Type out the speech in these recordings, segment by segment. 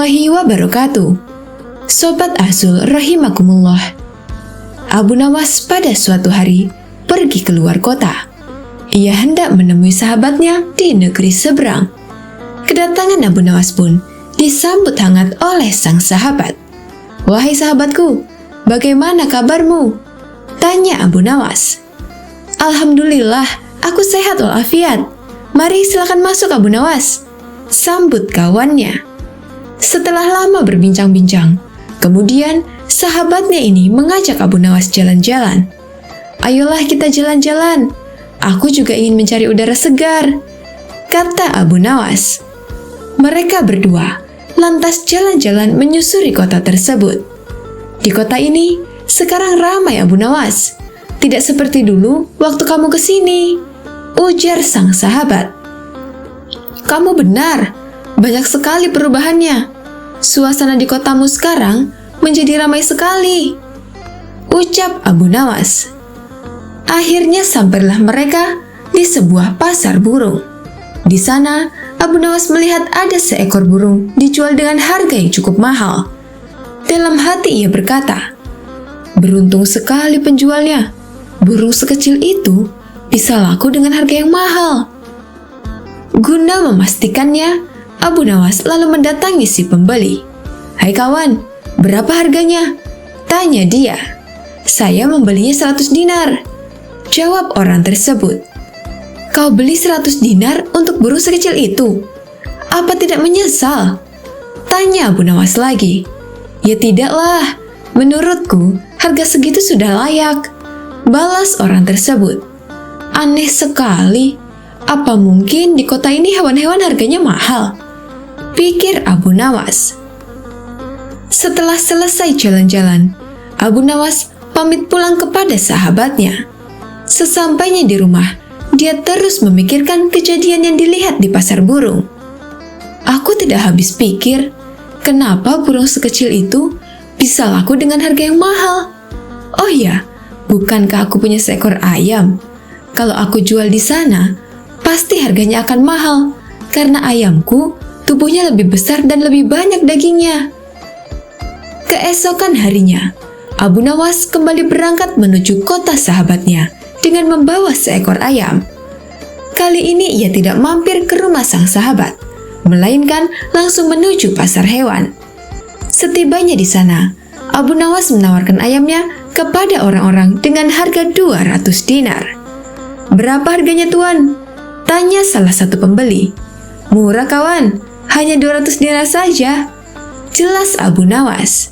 warahmatullahi wabarakatuh. Sobat Azul rahimakumullah. Abu Nawas pada suatu hari pergi keluar kota. Ia hendak menemui sahabatnya di negeri seberang. Kedatangan Abu Nawas pun disambut hangat oleh sang sahabat. "Wahai sahabatku, bagaimana kabarmu?" tanya Abu Nawas. "Alhamdulillah, aku sehat walafiat. Mari silakan masuk Abu Nawas," sambut kawannya. Setelah lama berbincang-bincang, kemudian sahabatnya ini mengajak Abu Nawas jalan-jalan. "Ayolah kita jalan-jalan. Aku juga ingin mencari udara segar," kata Abu Nawas. Mereka berdua lantas jalan-jalan menyusuri kota tersebut. Di kota ini sekarang ramai Abu Nawas. "Tidak seperti dulu waktu kamu kesini," ujar sang sahabat. "Kamu benar, banyak sekali perubahannya. Suasana di kotamu sekarang menjadi ramai sekali," ucap Abu Nawas. Akhirnya sampailah mereka di sebuah pasar burung. Di sana, Abu Nawas melihat ada seekor burung dijual dengan harga yang cukup mahal. Dalam hati ia berkata, "Beruntung sekali penjualnya. Burung sekecil itu bisa laku dengan harga yang mahal." Guna memastikannya, Abu Nawas lalu mendatangi si pembeli. "Hai kawan, berapa harganya?" tanya dia. "Saya membelinya 100 dinar," jawab orang tersebut. "Kau beli 100 dinar untuk burung sekecil itu? Apa tidak menyesal?" tanya Abu Nawas lagi. "Ya tidaklah, menurutku harga segitu sudah layak," balas orang tersebut. "Aneh sekali, apa mungkin di kota ini hewan-hewan harganya mahal?" pikir Abu Nawas. Setelah selesai jalan-jalan, Abu Nawas pamit pulang kepada sahabatnya. Sesampainya di rumah, dia terus memikirkan kejadian yang dilihat di pasar burung. "Aku tidak habis pikir, kenapa burung sekecil itu bisa laku dengan harga yang mahal? Oh ya, bukankah aku punya seekor ayam? Kalau aku jual di sana, pasti harganya akan mahal, karena ayamku tubuhnya lebih besar dan lebih banyak dagingnya." Keesokan harinya, Abu Nawas kembali berangkat menuju kota sahabatnya dengan membawa seekor ayam. Kali ini ia tidak mampir ke rumah sang sahabat, melainkan langsung menuju pasar hewan. Setibanya di sana, Abu Nawas menawarkan ayamnya kepada orang-orang dengan harga 200 dinar. "Berapa harganya tuan?" tanya salah satu pembeli. "Murah kawan, hanya 200 dinar saja," jelas Abu Nawas.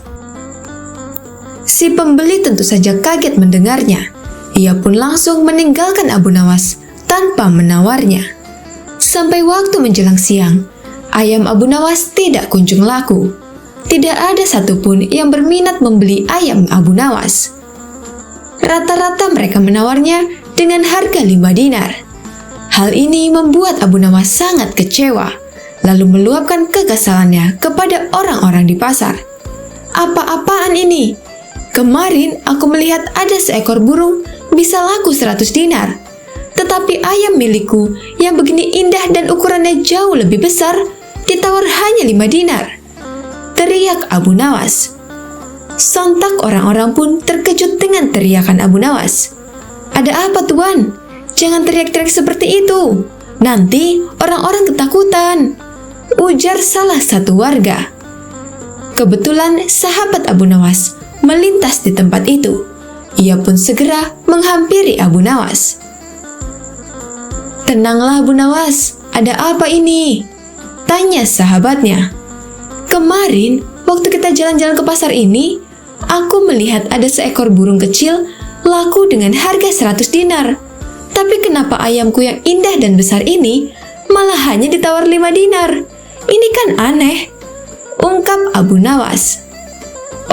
Si pembeli tentu saja kaget mendengarnya. Ia pun langsung meninggalkan Abu Nawas tanpa menawarnya. Sampai waktu menjelang siang, ayam Abu Nawas tidak kunjung laku. Tidak ada satupun yang berminat membeli ayam Abu Nawas. Rata-rata mereka menawarnya dengan harga 5 dinar. Hal ini membuat Abu Nawas sangat kecewa, lalu meluapkan kekesalannya kepada orang-orang di pasar. "Apa-apaan ini? Kemarin aku melihat ada seekor burung bisa laku 100 dinar. Tetapi ayam milikku yang begini indah dan ukurannya jauh lebih besar ditawar hanya 5 dinar. Teriak Abu Nawas. Sontak orang-orang pun terkejut dengan teriakan Abu Nawas. "Ada apa tuan? Jangan teriak-teriak seperti itu. Nanti orang-orang ketakutan," ujar salah satu warga. Kebetulan sahabat Abu Nawas melintas di tempat itu. Ia pun segera menghampiri Abu Nawas. "Tenanglah Abu Nawas, ada apa ini?" tanya sahabatnya. "Kemarin waktu kita jalan-jalan ke pasar ini, aku melihat ada seekor burung kecil laku dengan harga 100 dinar. Tapi kenapa ayamku yang indah dan besar ini malah hanya ditawar 5 dinar? Ini kan aneh," ungkap Abu Nawas.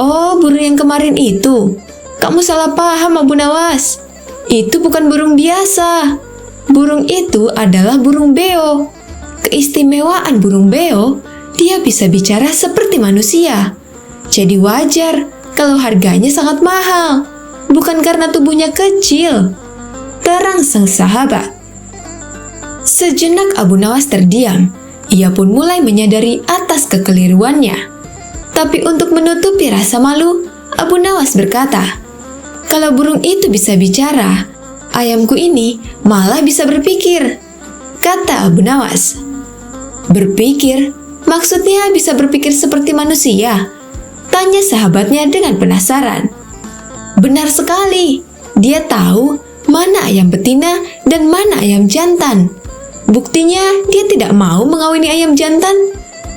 "Oh, burung yang kemarin itu. Kamu salah paham Abu Nawas. Itu bukan burung biasa. Burung itu adalah burung beo. Keistimewaan burung beo, dia bisa bicara seperti manusia. Jadi wajar kalau harganya sangat mahal. Bukan karena tubuhnya kecil," terang sang sahabat. Sejenak Abu Nawas terdiam. Ia pun mulai menyadari atas kekeliruannya. Tapi untuk menutupi rasa malu, Abu Nawas berkata, "Kalau burung itu bisa bicara, ayamku ini malah bisa berpikir," kata Abu Nawas. "Berpikir? Maksudnya bisa berpikir seperti manusia?" tanya sahabatnya dengan penasaran. "Benar sekali, dia tahu mana ayam betina dan mana ayam jantan. Buktinya dia tidak mau mengawini ayam jantan,"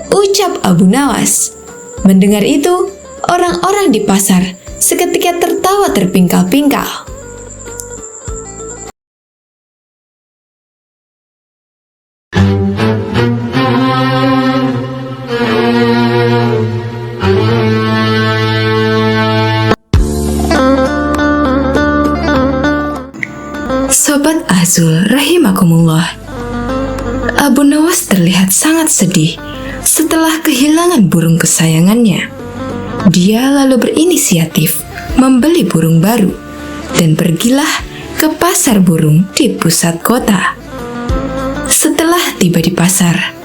ucap Abu Nawas. Mendengar itu, orang-orang di pasar seketika tertawa terpingkal-pingkal. Sobat Azul rahimakumullah, Abu Nawas terlihat sangat sedih setelah kehilangan burung kesayangannya. Dia lalu berinisiatif membeli burung baru dan pergilah ke pasar burung di pusat kota. Setelah tiba di pasar,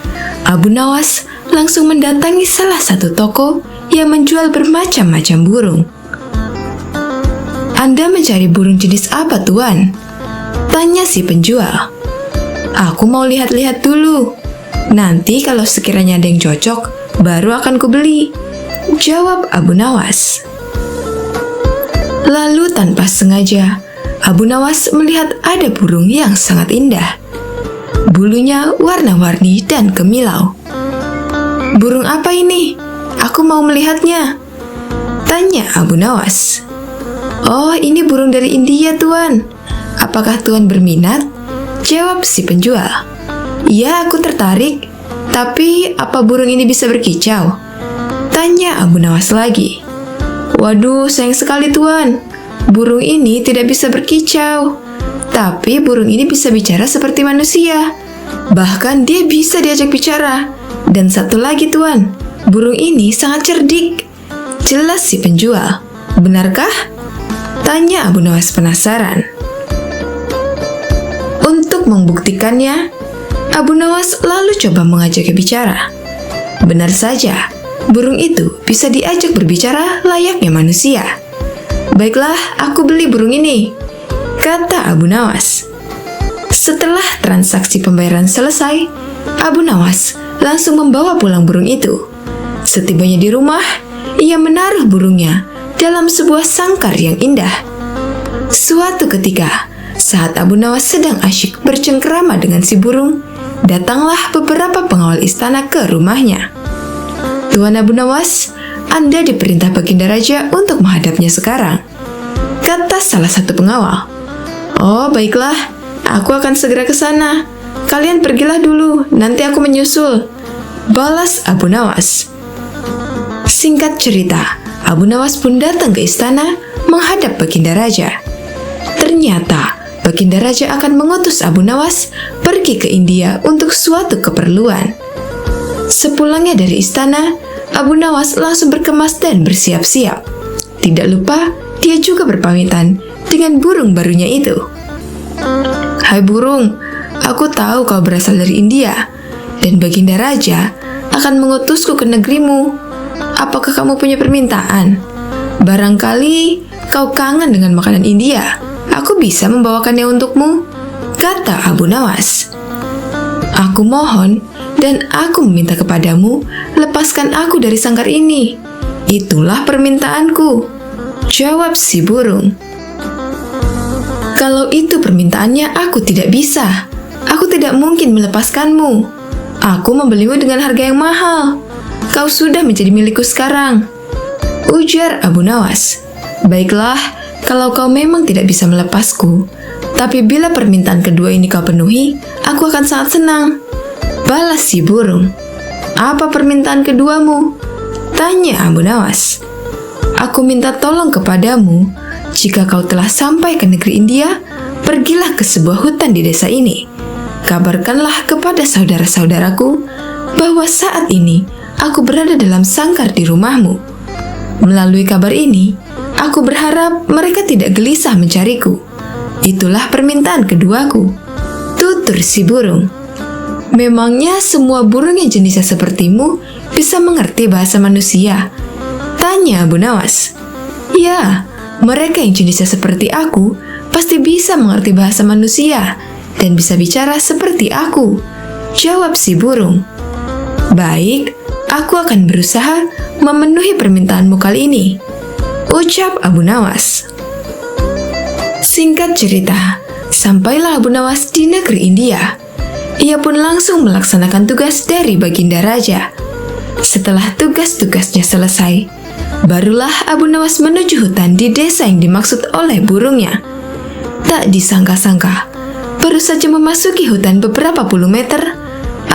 Abu Nawas langsung mendatangi salah satu toko yang menjual bermacam-macam burung. "Anda mencari burung jenis apa, Tuan?" tanya si penjual. "Aku mau lihat-lihat dulu. Nanti kalau sekiranya ada yang cocok, baru akan kubeli," jawab Abu Nawas. Lalu tanpa sengaja, Abu Nawas melihat ada burung yang sangat indah. Bulunya warna-warni dan kemilau. "Burung apa ini? Aku mau melihatnya," tanya Abu Nawas. "Oh, ini burung dari India, Tuan. Apakah Tuan berminat?" jawab si penjual. "Ya, aku tertarik. Tapi apa burung ini bisa berkicau?" tanya Abu Nawas lagi. "Waduh, sayang sekali, Tuan. Burung ini tidak bisa berkicau. Tapi burung ini bisa bicara seperti manusia. Bahkan dia bisa diajak bicara. Dan satu lagi, Tuan, burung ini sangat cerdik," jelas si penjual. "Benarkah?" tanya Abu Nawas penasaran. Untuk membuktikannya, Abu Nawas lalu coba mengajaknya bicara. Benar saja, burung itu bisa diajak berbicara layaknya manusia. "Baiklah, aku beli burung ini," kata Abu Nawas. Setelah transaksi pembayaran selesai, Abu Nawas langsung membawa pulang burung itu. Setibanya di rumah, ia menaruh burungnya dalam sebuah sangkar yang indah. Suatu ketika, saat Abu Nawas sedang asyik bercengkerama dengan si burung, datanglah beberapa pengawal istana ke rumahnya. "Tuan Abu Nawas, Anda diperintah Baginda Raja untuk menghadapnya sekarang," kata salah satu pengawal. "Oh, baiklah, aku akan segera ke sana. Kalian pergilah dulu, nanti aku menyusul," balas Abu Nawas. Singkat cerita, Abu Nawas pun datang ke istana menghadap Baginda Raja. Ternyata Baginda Raja akan mengutus Abu Nawas pergi ke India untuk suatu keperluan. Sepulangnya dari istana, Abu Nawas langsung berkemas dan bersiap-siap. Tidak lupa, dia juga berpamitan dengan burung barunya itu. "Hai burung, aku tahu kau berasal dari India, dan Baginda Raja akan mengutusku ke negerimu. Apakah kamu punya permintaan? Barangkali kau kangen dengan makanan India. Aku bisa membawakannya untukmu," kata Abu Nawas. "Aku mohon dan aku meminta kepadamu, lepaskan aku dari sangkar ini. Itulah permintaanku," jawab si burung. "Kalau itu permintaannya, aku tidak bisa. Aku tidak mungkin melepaskanmu. Aku membelimu dengan harga yang mahal. Kau sudah menjadi milikku sekarang," ujar Abu Nawas. "Baiklah, kalau kau memang tidak bisa melepasku, tapi bila permintaan kedua ini kau penuhi, aku akan sangat senang," balas si burung. "Apa permintaan keduamu?" tanya Abu Nawas. "Aku minta tolong kepadamu, jika kau telah sampai ke negeri India, pergilah ke sebuah hutan di desa ini. Kabarkanlah kepada saudara-saudaraku bahwa saat ini aku berada dalam sangkar di rumahmu. Melalui kabar ini, aku berharap mereka tidak gelisah mencariku. Itulah permintaan keduaku," tutur si burung. Memangnya semua burung yang jenisnya sepertimu bisa mengerti bahasa manusia? Tanya Abu Nawas. Ya, mereka yang jenisnya seperti aku pasti bisa mengerti bahasa manusia dan bisa bicara seperti aku, jawab si burung. Baik, aku akan berusaha memenuhi permintaanmu kali ini, ucap Abu Nawas. Singkat cerita, sampailah Abu Nawas di negeri India. Ia pun langsung melaksanakan tugas dari Baginda Raja. Setelah tugas-tugasnya selesai, barulah Abu Nawas menuju hutan di desa yang dimaksud oleh burungnya. Tak disangka-sangka, baru saja memasuki hutan beberapa puluh meter,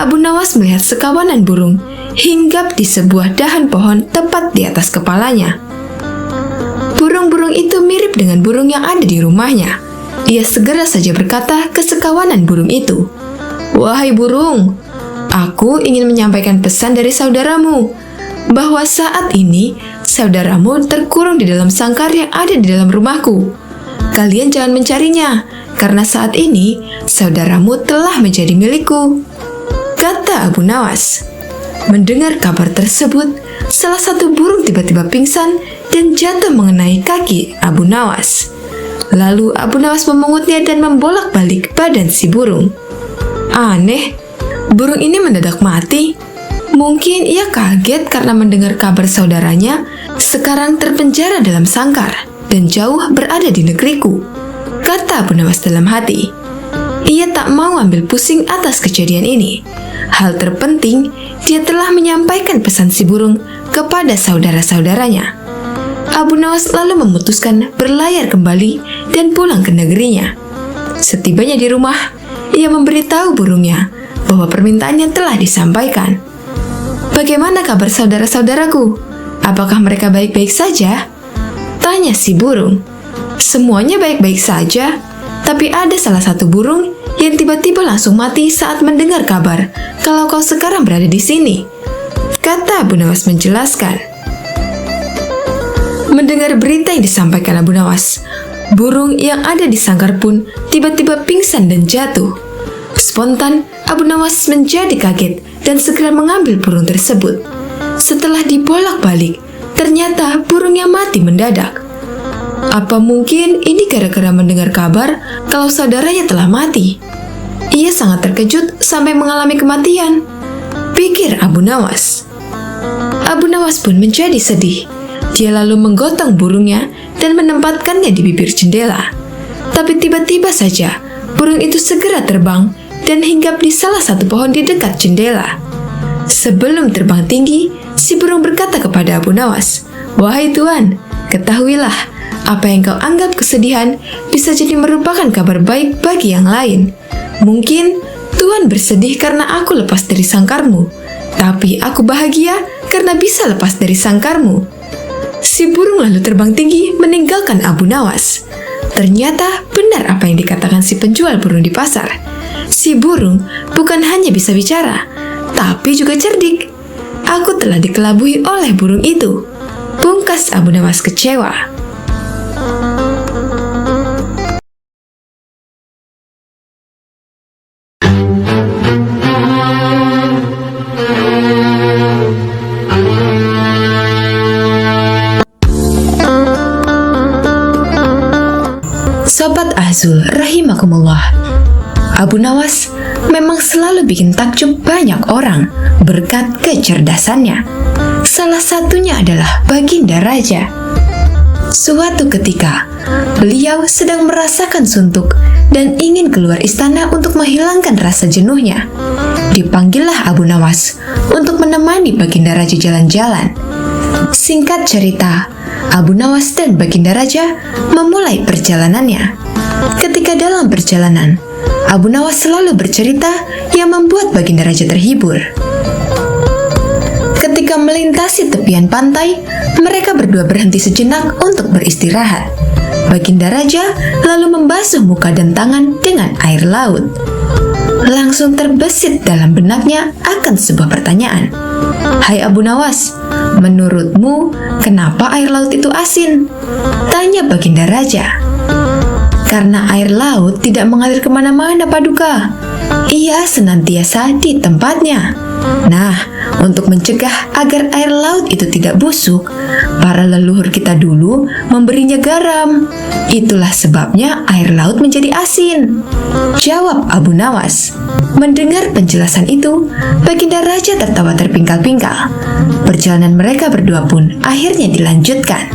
Abu Nawas melihat sekawanan burung hinggap di sebuah dahan pohon tepat di atas kepalanya. Burung-burung itu mirip dengan burung yang ada di rumahnya. Ia segera saja berkata ke sekawanan burung itu, "Wahai burung, aku ingin menyampaikan pesan dari saudaramu, bahwa saat ini saudaramu terkurung di dalam sangkar yang ada di dalam rumahku. Kalian jangan mencarinya, karena saat ini saudaramu telah menjadi milikku," kata Abu Nawas. Mendengar kabar tersebut, salah satu burung tiba-tiba pingsan dan jatuh mengenai kaki Abu Nawas. Lalu Abu Nawas memungutnya dan membolak-balik badan si burung. Aneh, burung ini mendadak mati. Mungkin ia kaget karena mendengar kabar saudaranya sekarang terpenjara dalam sangkar dan jauh berada di negeriku, kata Abu Nawas dalam hati. Ia tak mau ambil pusing atas kejadian ini. Hal terpenting, dia telah menyampaikan pesan si burung kepada saudara-saudaranya. Abu Nawas lalu memutuskan berlayar kembali dan pulang ke negerinya. Setibanya di rumah, ia memberitahu burungnya bahwa permintaannya telah disampaikan. "Bagaimana kabar saudara-saudaraku? Apakah mereka baik-baik saja?" tanya si burung. "Semuanya baik-baik saja, tapi ada salah satu burung yang tiba-tiba langsung mati saat mendengar kabar kalau kau sekarang berada di sini," kata Abu Nawas menjelaskan. Mendengar berita yang disampaikan Abu Nawas, burung yang ada di sangkar pun tiba-tiba pingsan dan jatuh. Spontan, Abu Nawas menjadi kaget dan segera mengambil burung tersebut. Setelah dibolak-balik, ternyata burungnya mati mendadak. Apa mungkin ini gara-gara mendengar kabar kalau saudaranya telah mati? Ia sangat terkejut sampai mengalami kematian, pikir Abu Nawas. Abu Nawas pun menjadi sedih. Dia lalu menggotong burungnya dan menempatkannya di bibir jendela. Tapi tiba-tiba saja, burung itu segera terbang dan hinggap di salah satu pohon di dekat jendela. Sebelum terbang tinggi, si burung berkata kepada Abu Nawas, "Wahai Tuan, ketahuilah, apa yang kau anggap kesedihan bisa jadi merupakan kabar baik bagi yang lain. Mungkin Tuan bersedih karena aku lepas dari sangkarmu, tapi aku bahagia karena bisa lepas dari sangkarmu." Si burung lalu terbang tinggi meninggalkan Abu Nawas. Ternyata benar apa yang dikatakan si penjual burung di pasar. Si burung bukan hanya bisa bicara, tapi juga cerdik. Aku telah dikelabui oleh burung itu, pungkas Abu Nawas kecewa. Sobat Azul rahimakumullah, Abu Nawas memang selalu bikin takjub banyak orang berkat kecerdasannya. Salah satunya adalah Baginda Raja. Suatu ketika, beliau sedang merasakan suntuk dan ingin keluar istana untuk menghilangkan rasa jenuhnya. Dipanggillah Abu Nawas untuk menemani Baginda Raja jalan-jalan. Singkat cerita, Abu Nawas dan Baginda Raja memulai perjalanannya. Ketika dalam perjalanan, Abu Nawas selalu bercerita yang membuat Baginda Raja terhibur. Ketika melintasi tepian pantai, mereka berdua berhenti sejenak untuk beristirahat. Baginda Raja lalu membasuh muka dan tangan dengan air laut. Langsung terbesit dalam benaknya akan sebuah pertanyaan. "Hai Abu Nawas, menurutmu kenapa air laut itu asin?" tanya Baginda Raja. Karena air laut tidak mengalir kemana-mana, Paduka. Ia senantiasa di tempatnya. Nah, untuk mencegah agar air laut itu tidak busuk, para leluhur kita dulu memberinya garam. Itulah sebabnya air laut menjadi asin, jawab Abu Nawas. Mendengar penjelasan itu, Baginda Raja tertawa terpingkal-pingkal. Perjalanan mereka berdua pun akhirnya dilanjutkan.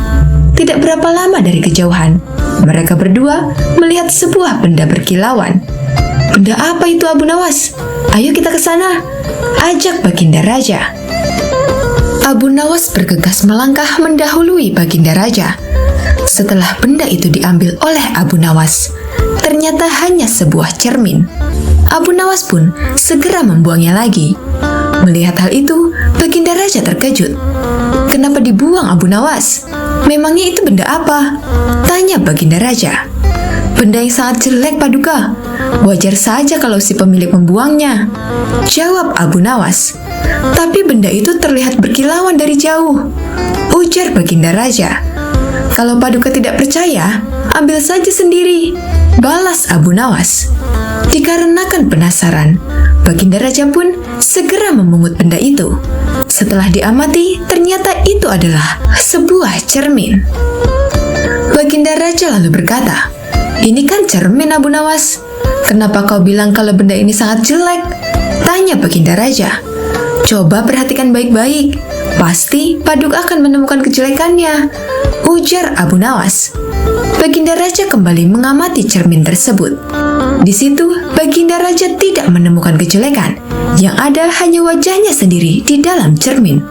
Tidak berapa lama dari kejauhan, mereka berdua melihat sebuah benda berkilauan. Benda apa itu, Abu Nawas? Ayo kita ke sana, ajak Baginda Raja. Abu Nawas bergegas melangkah mendahului Baginda Raja. Setelah benda itu diambil oleh Abu Nawas, ternyata hanya sebuah cermin. Abu Nawas pun segera membuangnya lagi. Melihat hal itu, Baginda Raja terkejut. Kenapa dibuang, Abu Nawas? Memangnya itu benda apa? Tanya Baginda Raja. Benda yang sangat jelek, Paduka. Wajar saja kalau si pemilik membuangnya, jawab Abu Nawas. Tapi benda itu terlihat berkilauan dari jauh, ujar Baginda Raja. Kalau Paduka tidak percaya, ambil saja sendiri, balas Abu Nawas. Dikarenakan penasaran, Baginda Raja pun segera memungut benda itu. Setelah diamati, ternyata itu adalah sebuah cermin. Baginda Raja lalu berkata, "Ini kan cermin, Abu Nawas. Kenapa kau bilang kalau benda ini sangat jelek?" Tanya Baginda Raja. "Coba perhatikan baik-baik. Pasti Paduka akan menemukan kejelekannya," ujar Abu Nawas. Baginda Raja kembali mengamati cermin tersebut. Di situ, Baginda Raja tidak menemukan kejelekan. Yang ada hanya wajahnya sendiri di dalam cermin.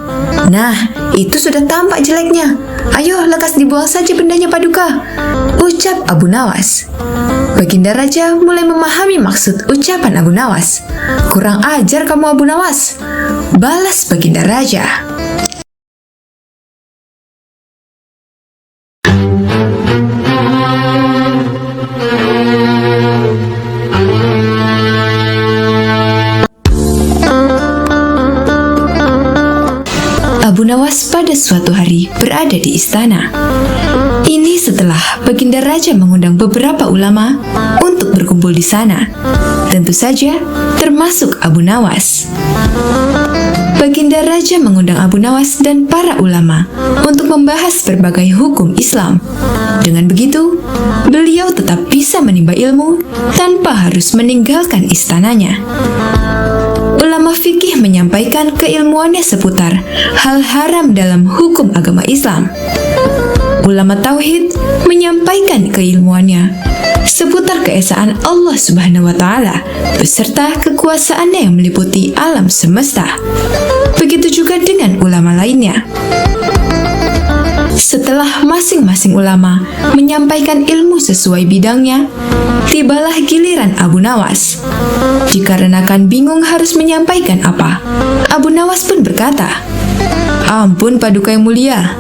Nah, itu sudah tampak jeleknya. Ayo, lekas dibuang saja bendanya, Paduka, ucap Abu Nawas. Baginda Raja mulai memahami maksud ucapan Abu Nawas. Kurang ajar kamu, Abu Nawas, balas Baginda Raja. Abu Nawas pada suatu hari berada di istana. Ini setelah Baginda Raja mengundang beberapa ulama untuk berkumpul di sana. Tentu saja termasuk Abu Nawas. Baginda Raja mengundang Abu Nawas dan para ulama untuk membahas berbagai hukum Islam. Dengan begitu, beliau tetap bisa menimba ilmu tanpa harus meninggalkan istananya. Ulama fikih menyampaikan keilmuannya seputar hal haram dalam hukum agama Islam. Ulama tauhid menyampaikan keilmuannya seputar keesaan Allah Subhanahu wa Ta'ala beserta kekuasaannya yang meliputi alam semesta. Begitu juga dengan ulama lainnya. Setelah masing-masing ulama menyampaikan ilmu sesuai bidangnya, tibalah giliran Abu Nawas. Dikarenakan bingung harus menyampaikan apa, Abu Nawas pun berkata, "Ampun Paduka yang mulia,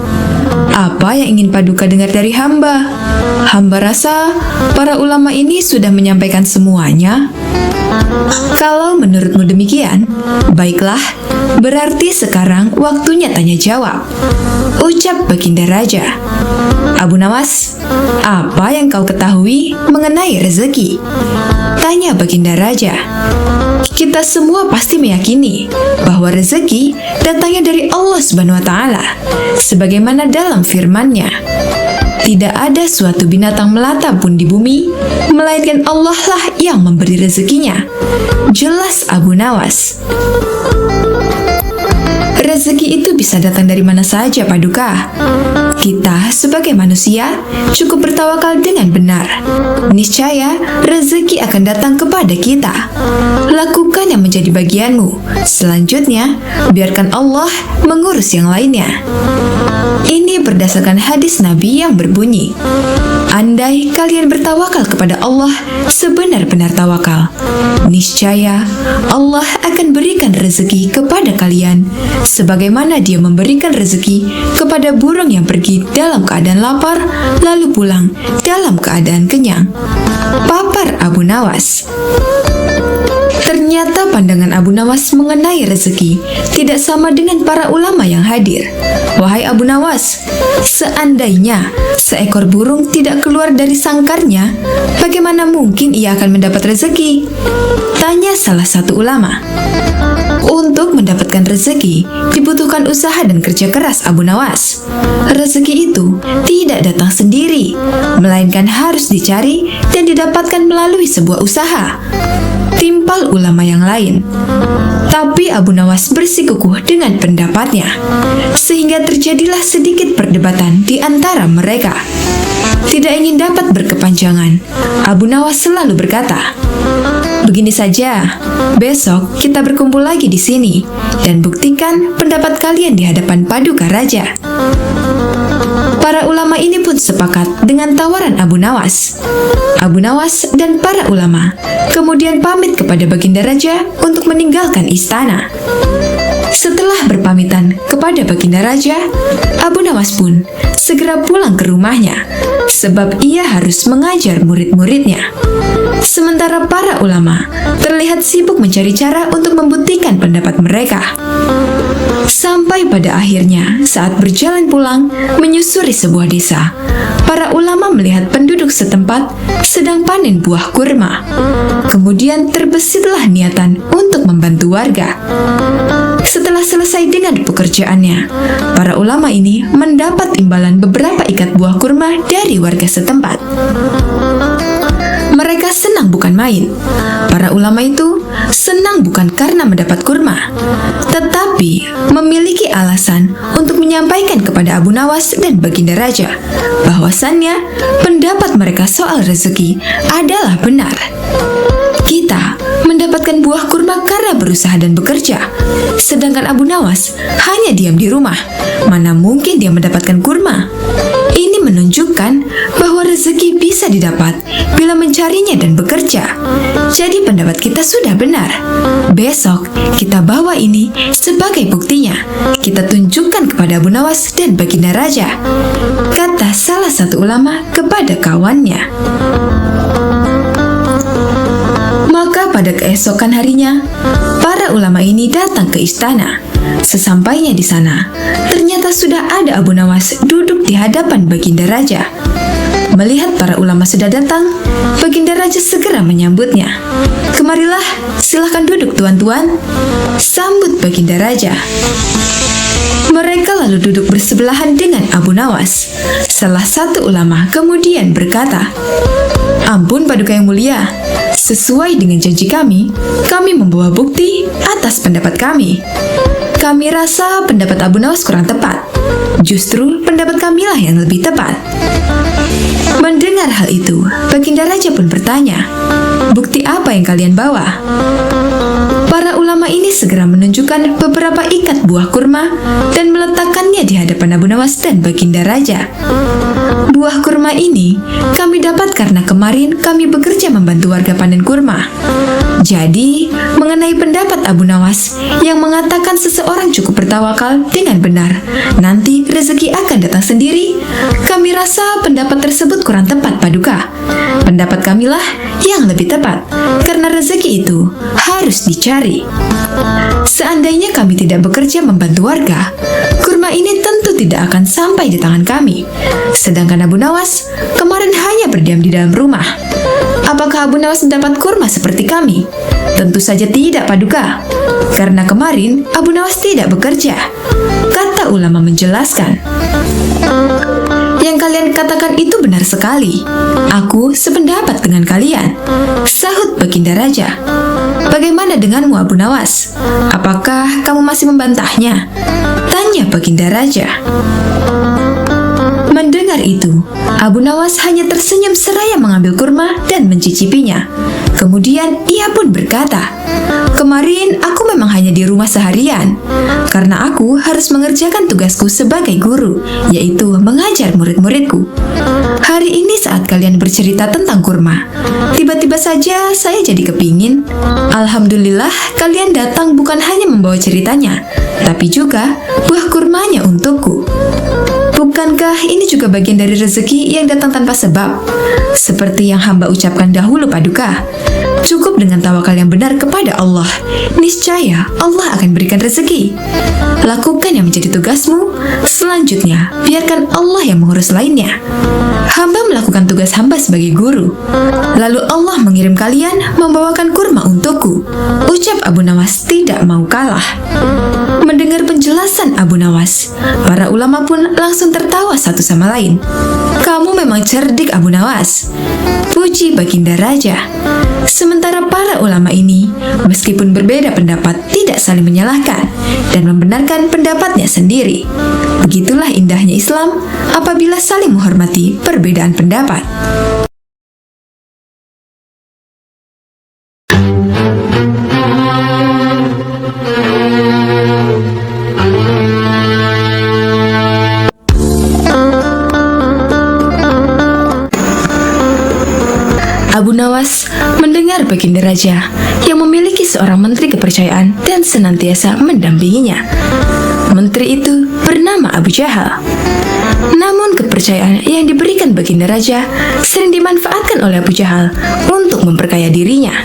apa yang ingin Paduka dengar dari hamba? Hamba rasa para ulama ini sudah menyampaikan semuanya." Kalau menurutmu demikian, baiklah, berarti sekarang waktunya tanya jawab, ucap Baginda Raja. Abu Nawas, apa yang kau ketahui mengenai rezeki? Tanya Baginda Raja. Kita semua pasti meyakini bahwa rezeki datangnya dari Allah Subhanahu wa Ta'ala, sebagaimana dalam firman-Nya. Tidak ada suatu binatang melata pun di bumi, melainkan Allah lah yang memberi rezekinya. Jelas Abu Nawas. Rezeki itu bisa datang dari mana saja, Paduka. Kita sebagai manusia cukup bertawakal dengan benar. Niscaya rezeki akan datang kepada kita. Lakukan yang menjadi bagianmu. Selanjutnya, biarkan Allah mengurus yang lainnya. Ini berdasarkan hadis Nabi yang berbunyi, andai kalian bertawakal kepada Allah sebenar-benar tawakal, niscaya Allah akan berikan rezeki kepada kalian sebagaimana Dia memberikan rezeki kepada burung yang pergi dalam keadaan lapar lalu pulang dalam keadaan kenyang. Papar Abu Nawas. Ternyata pandangan Abu Nawas mengenai rezeki tidak sama dengan para ulama yang hadir. Wahai Abu Nawas, seandainya seekor burung tidak keluar dari sangkarnya, bagaimana mungkin ia akan mendapat rezeki? Tanya salah satu ulama. Untuk mendapatkan rezeki, dibutuhkan usaha dan kerja keras Abu Nawas. Rezeki itu tidak datang sendiri, melainkan harus dicari dan didapatkan melalui sebuah usaha. Timpal ulama yang lain. Tapi Abu Nawas bersikukuh dengan pendapatnya, sehingga terjadilah sedikit perdebatan di antara mereka. Tidak ingin dapat berkepanjangan, Abu Nawas selalu berkata, "Begini saja, besok kita berkumpul lagi di sini dan buktikan pendapat kalian di hadapan Paduka Raja." Para ulama ini pun sepakat dengan tawaran Abu Nawas. Abu Nawas dan para ulama kemudian pamit kepada Baginda Raja untuk meninggalkan istana. Setelah berpamitan kepada Baginda Raja, Abu Nawas pun segera pulang ke rumahnya, sebab ia harus mengajar murid-muridnya. Sementara para ulama terlihat sibuk mencari cara untuk membuktikan pendapat mereka. Sampai pada akhirnya, saat berjalan pulang menyusuri sebuah desa, para ulama melihat penduduk setempat sedang panen buah kurma. Kemudian terbesitlah niatan untuk membantu warga. Setelah selesai dengan pekerjaannya, para ulama ini mendapat imbalan beberapa ikat buah kurma dari warga setempat. Mereka senang bukan main. Para ulama itu senang bukan karena mendapat kurma, tetapi memiliki alasan untuk menyampaikan kepada Abu Nawas dan Baginda Raja bahwasannya pendapat mereka soal rezeki adalah benar. Kita mendapatkan buah kurma karena berusaha dan bekerja, sedangkan Abu Nawas hanya diam di rumah. Mana mungkin dia mendapatkan kurma? Ini menunjukkan bahwa rezeki bisa didapat bila mencarinya dan bekerja. Jadi pendapat kita sudah benar. Besok kita bawa ini sebagai buktinya. Kita tunjukkan kepada Abu Nawas dan Baginda Raja, kata salah satu ulama kepada kawannya. Maka pada keesokan harinya, para ulama ini datang ke istana. Sesampainya di sana, ternyata sudah ada Abu Nawas duduk di hadapan Baginda Raja. Melihat para ulama sudah datang, Baginda Raja segera menyambutnya. "Kemarilah, silahkan duduk tuan-tuan," sambut Baginda Raja. Mereka lalu duduk bersebelahan dengan Abu Nawas. Salah satu ulama kemudian berkata, "Ampun Paduka yang mulia, sesuai dengan janji kami membawa bukti atas pendapat kami. Kami rasa pendapat Abu Nawas kurang tepat. Justru pendapat kamilah yang lebih tepat." Mendengar hal itu, Baginda Raja pun bertanya, "Bukti apa yang kalian bawa?" Para ulama ini segera menunjukkan beberapa ikat buah kurma dan meletakkannya di hadapan Abu Nawas dan Baginda Raja. "Buah kurma ini kami dapat karena kemarin kami bekerja membantu warga panen kurma. Jadi, mengenai pendapat Abu Nawas yang mengatakan seseorang cukup bertawakal dengan benar, nanti rezeki akan datang sendiri, kami rasa pendapat tersebut kurang tepat, Paduka. Pendapat kamilah yang lebih tepat, karena rezeki itu harus dicari. Seandainya kami tidak bekerja membantu warga, kurma ini tentu tidak akan sampai di tangan kami. Sedangkan Abu Nawas kemarin hanya berdiam di dalam rumah. Apakah Abu Nawas mendapat kurma seperti kami? Tentu saja tidak, Paduka. Karena kemarin Abu Nawas tidak bekerja," kata ulama menjelaskan. "Yang kalian katakan itu benar sekali. Aku sependapat dengan kalian," sahut Baginda Raja. "Bagaimana denganmu Abu Nawas? Apakah kamu masih membantahnya?" tanya Baginda Raja. Mendengar itu, Abu Nawas hanya tersenyum seraya mengambil kurma dan mencicipinya. Kemudian ia pun berkata, "Kemarin aku memang hanya di rumah seharian, karena aku harus mengerjakan tugasku sebagai guru, yaitu mengajar murid-muridku. Hari ini saat kalian bercerita tentang kurma, tiba-tiba saja saya jadi kepingin. Alhamdulillah kalian datang bukan hanya membawa ceritanya, tapi juga buah kurmanya untukku. Bukankah ini juga bagian dari rezeki yang datang tanpa sebab? Seperti yang hamba ucapkan dahulu, Paduka. Cukup dengan tawakal yang benar kepada Allah. Niscaya Allah akan berikan rezeki. Lakukan yang menjadi tugasmu. Selanjutnya, biarkan Allah yang mengurus lainnya. Hamba melakukan tugas hamba sebagai guru. Lalu Allah mengirim kalian membawakan kurma untukku. Ucap Abu Nawas tidak mau kalah. Mendengar penjelasan Abu Nawas, para ulama pun langsung tertawa satu sama lain. Kamu memang cerdik, Abu Nawas. Puji Baginda Raja. Sementara para ulama ini, meskipun berbeda pendapat, tidak saling menyalahkan dan membenarkan pendapatnya sendiri. Begitulah indahnya Islam apabila saling menghormati perbedaan pendapat. Abu Nawas mendengar Baginda Raja yang memiliki seorang menteri kepercayaan dan senantiasa mendampinginya. Menteri itu bernama Abu Jahal. Namun kepercayaan yang diberikan Baginda Raja sering dimanfaatkan oleh Abu Jahal untuk memperkaya dirinya.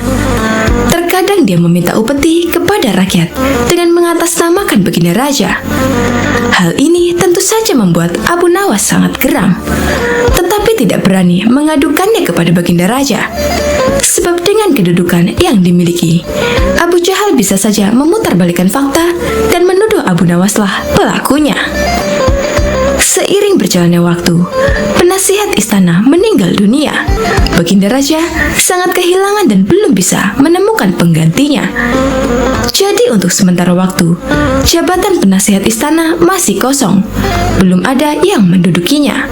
Terkadang dia meminta upeti kepada rakyat dengan mengatasnamakan Baginda Raja. Hal ini tentu saja membuat Abu Nawas sangat geram, tetapi tidak berani mengadukannya kepada Baginda Raja. Sebab dengan kedudukan yang dimiliki, Abu Jahal bisa saja memutarbalikkan fakta dan menuduh Abu Nawaslah pelakunya. Seiring berjalannya waktu, penasihat istana meninggal dunia. Baginda Raja sangat kehilangan dan belum bisa menemukan penggantinya. Jadi untuk sementara waktu, jabatan penasihat istana masih kosong. Belum ada yang mendudukinya.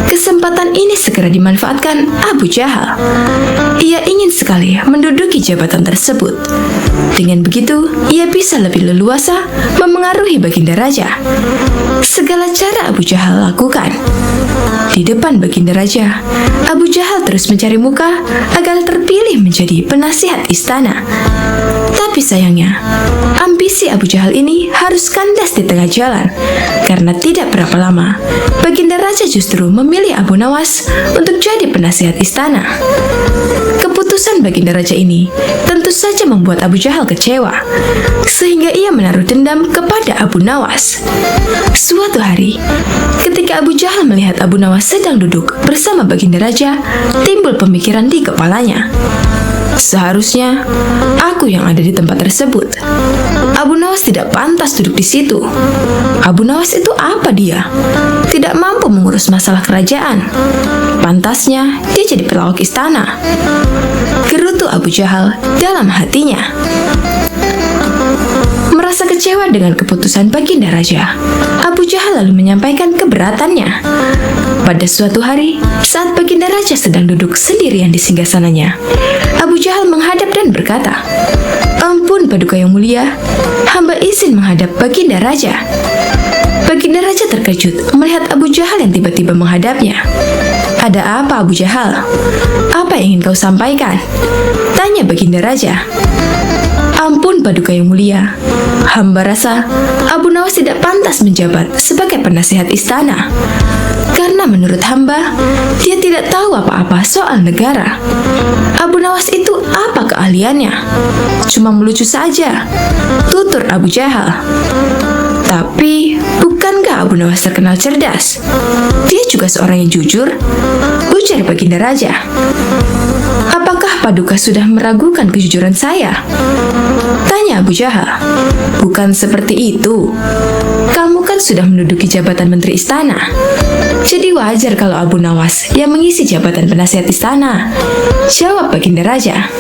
Kesempatan ini segera dimanfaatkan Abu Jahal. Ia ingin sekali menduduki jabatan tersebut. Dengan begitu, ia bisa lebih leluasa memengaruhi Baginda Raja. Segala cara Abu Jahal lakukan. Di depan Baginda Raja, Abu Jahal terus mencari muka agar terpilih menjadi penasihat istana. Tapi sayangnya, ambisi Abu Jahal ini harus kandas di tengah jalan. Karena tidak berapa lama, Baginda Raja justru memilih Abu Nawas untuk jadi penasihat istana. Keputusan Baginda Raja ini tentu saja membuat Abu Jahal kecewa, sehingga ia menaruh dendam kepada Abu Nawas. Suatu hari, ketika Abu Jahal melihat Abu Nawas sedang duduk bersama Baginda Raja, timbul pemikiran di kepalanya. Seharusnya aku yang ada di tempat tersebut. Abu Nawas tidak pantas duduk di situ. Abu Nawas itu apa dia? Tidak mampu mengurus masalah kerajaan. Pantasnya dia jadi pelawak istana. Gerutu Abu Jahal dalam hatinya. Merasa kecewa dengan keputusan Baginda Raja, Abu Jahal lalu menyampaikan keberatannya. Pada suatu hari, saat Baginda Raja sedang duduk sendirian di singgasananya, Abu Jahal menghadap dan berkata, "Ampun Paduka yang mulia, hamba izin menghadap Baginda Raja." Baginda Raja terkejut melihat Abu Jahal yang tiba-tiba menghadapnya. "Ada apa Abu Jahal? Apa yang ingin kau sampaikan?" tanya Baginda Raja. "Ampun Paduka yang mulia, hamba rasa Abu Nawas tidak pantas menjabat sebagai penasihat istana. Karena menurut hamba, dia tidak tahu apa-apa soal negara. Abu Nawas itu apa keahliannya? Cuma melucu saja," tutur Abu Jahal. "Tapi, bukankah Abu Nawas terkenal cerdas? Dia juga seorang yang jujur," ujar Baginda Raja. "Apakah Paduka sudah meragukan kejujuran saya?" tanya Abu Jahal. "Bukan seperti itu. Kamu kan sudah menduduki jabatan menteri istana. Jadi wajar kalau Abu Nawas yang mengisi jabatan penasihat istana," jawab Baginda Raja.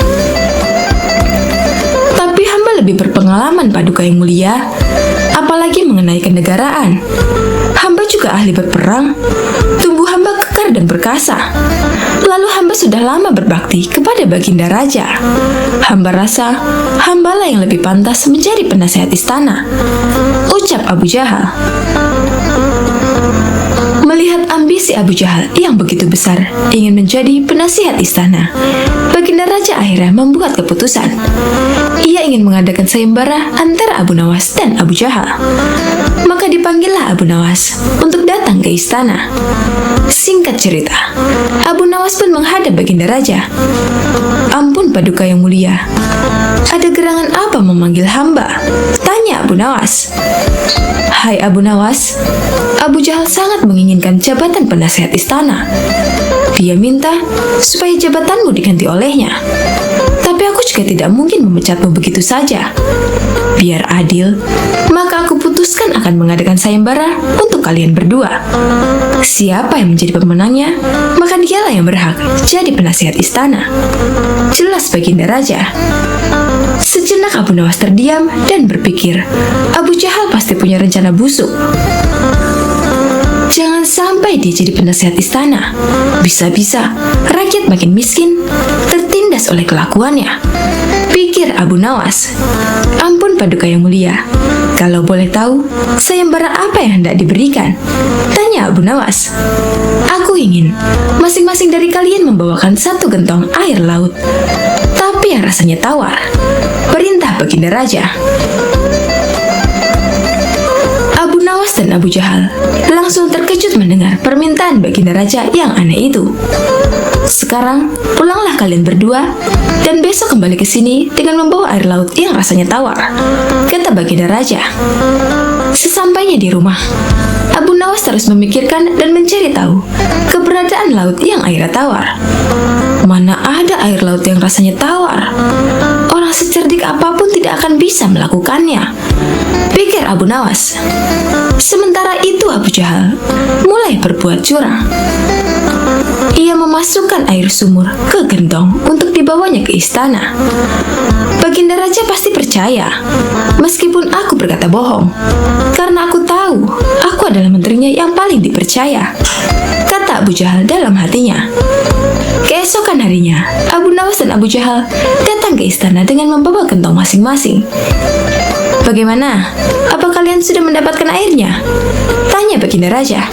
"Tapi hamba lebih berpengalaman Paduka yang mulia, apalagi mengenai kenegaraan. Hamba juga ahli berperang, tubuh hamba kekar dan perkasa. Lalu hamba sudah lama berbakti kepada Baginda Raja. Hamba rasa hambalah yang lebih pantas menjadi penasihat istana," ucap Abu Jahal. Melihat ambisi Abu Jahal yang begitu besar ingin menjadi penasihat istana, Baginda Raja akhirnya membuat keputusan. Ia ingin mengadakan sayembara antara Abu Nawas dan Abu Jahal. Maka dipanggillah Abu Nawas untuk datang ke istana. Singkat cerita, Abu Nawas pun menghadap Baginda Raja. "Ampun Paduka yang mulia, ada gerangan apa memanggil hamba?" tanya Abu Nawas. "Hai Abu Nawas, Abu Jahal sangat menginginkan jabatan penasehat istana. Dia minta supaya jabatanmu diganti olehnya. Tapi aku juga tidak mungkin memecatmu begitu saja. Biar adil, maka aku putuskan akan mengadakan sayembara untuk kalian berdua. Siapa yang menjadi pemenangnya, maka dialah yang berhak jadi penasihat istana." Jelas Baginda Raja. Sejenak Abu Nawas terdiam dan berpikir, Abu Jahal pasti punya rencana busuk. Jangan sampai dia jadi penasihat istana. Bisa-bisa rakyat makin miskin, tertindas oleh kelakuannya, pikir Abu Nawas. "Ampun Paduka yang mulia, kalau boleh tahu, sayembara apa yang hendak diberikan?" tanya Abu Nawas. "Aku ingin masing-masing dari kalian membawakan 1 gentong air laut, tapi yang rasanya tawar," perintah Baginda Raja. Abu Nawas dan Abu Jahal langsung terkejut mendengar permintaan Baginda Raja yang aneh itu. "Sekarang pulanglah kalian berdua dan besok kembali ke sini dengan membawa air laut yang rasanya tawar," kata Baginda Raja. Sesampainya di rumah, Abu Nawas terus memikirkan dan mencari tahu keberadaan laut yang airnya tawar. Mana ada air laut yang rasanya tawar? Orang secerdik apapun tidak akan bisa melakukannya, pikir Abu Nawas. Sementara itu Abu Jahal mulai berbuat curang. Ia memasukkan air sumur ke gentong untuk dibawanya ke istana. Baginda Raja pasti percaya, meskipun aku berkata bohong, karena aku tahu aku adalah menterinya yang paling dipercaya, kata Abu Jahal dalam hatinya. Keesokan harinya, Abu Nawas dan Abu Jahal datang ke istana dengan membawa gentong masing-masing. "Bagaimana? Apa kalian sudah mendapatkan airnya?" tanya Baginda Raja.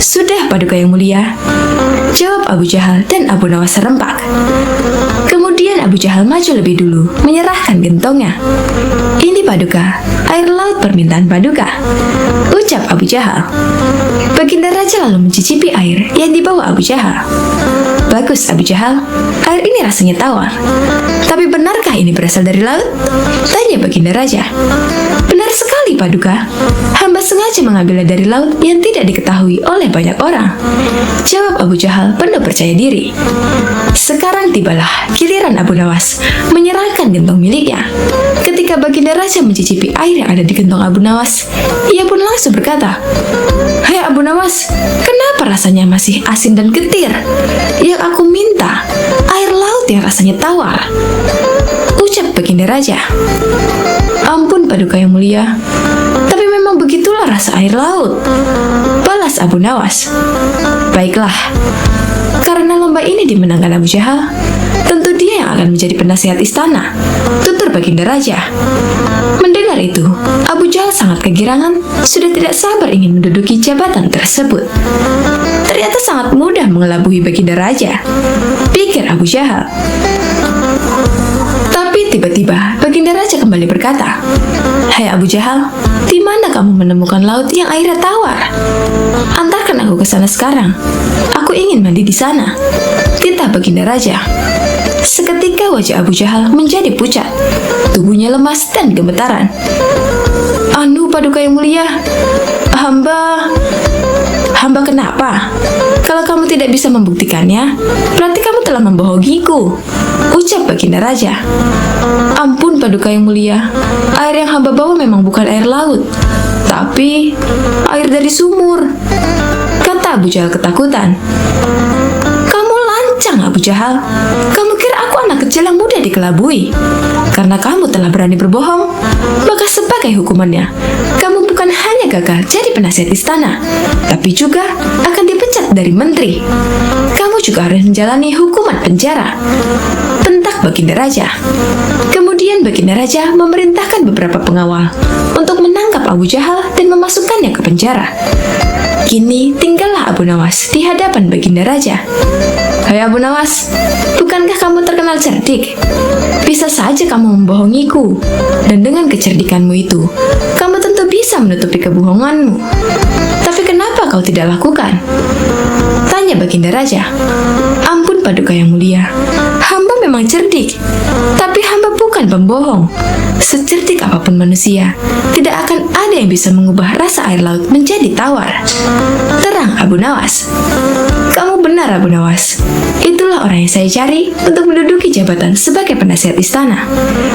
"Sudah, Paduka yang mulia," jawab Abu Jahal dan Abu Nawas serempak. Kemudian Abu Jahal maju lebih dulu, menyerahkan gentongnya. "Ini Paduka, air laut permintaan Paduka," ucap Abu Jahal. Baginda Raja lalu mencicipi air yang dibawa Abu Jahal. "Bagus Abu Jahal, air ini rasanya tawar. Tapi benarkah ini berasal dari laut?" tanya Baginda Raja. "Benar sekali Paduka, hamba sengaja mengambilnya dari laut yang tidak diketahui oleh banyak orang," jawab Abu Jahal penuh percaya diri. Sekarang tibalah giliran Abu Nawas menyerahkan gentong miliknya. Ketika Baginda Raja mencicipi air yang ada di gentong Abu Nawas, ia pun langsung berkata, "Hai Abu Nawas, kenapa rasanya masih asin dan getir? Yang aku minta air laut yang rasanya tawar," ucap Baginda Raja. "Ampun Paduka yang mulia, tapi memang begitulah rasa air laut," balas Abu Nawas. "Baiklah, karena lomba ini dimenangkan Abu Jahal, tentu dia yang akan menjadi penasihat istana," tutur Baginda Raja. Mendengar itu, Abu Jahal sangat kegirangan, sudah tidak sabar ingin menduduki jabatan tersebut. Ternyata sangat mudah mengelabui Baginda Raja, pikir Abu Jahal. Tapi tiba-tiba Baginda Raja kembali berkata, "Hai Abu Jahal, di mana kamu menemukan laut yang airnya tawar? Antarkan aku ke sana sekarang. Aku ingin mandi di sana," titah Baginda Raja. Seketika wajah Abu Jahal menjadi pucat, tubuhnya lemas dan gemetaran. "Anu Paduka yang mulia, hamba kenapa? Kalau kamu tidak bisa membuktikannya, berarti kamu telah membohongiku," ucap Baginda Raja. "Ampun Paduka yang mulia, air yang hamba bawa memang bukan air laut, tapi air dari sumur," kata Abu Jahal ketakutan. "Kamu lancang Abu Jahal, kamu kira aku anak kecil yang mudah dikelabui? Karena kamu telah berani berbohong, maka sebagai hukumannya, kamu bukan hanya gagal jadi penasihat istana, tapi juga akan dipecat dari menteri. Kamu juga harus menjalani hukuman penjara," bentak Baginda Raja. Kemudian Baginda Raja memerintahkan beberapa pengawal untuk menangkap Abu Jahal dan memasukkannya ke penjara. Kini tinggallah Abu Nawas di hadapan Baginda Raja. "Hai Abu Nawas, bukankah kamu terkenal cerdik? Bisa saja kamu membohongiku, dan dengan kecerdikanmu itu, kamu tentu bisa menutupi kebohonganmu. Tapi kenapa kau tidak lakukan?" tanya Baginda Raja. "Ampun Paduka yang mulia, hamba memang cerdik, tapi hamba bukan pembohong. Secerdik apapun manusia, tidak akan ada yang bisa mengubah rasa air laut menjadi tawar," terang Abu Nawas. "Kamu benar Abu Nawas, itulah orang yang saya cari untuk menduduki jabatan sebagai penasihat istana.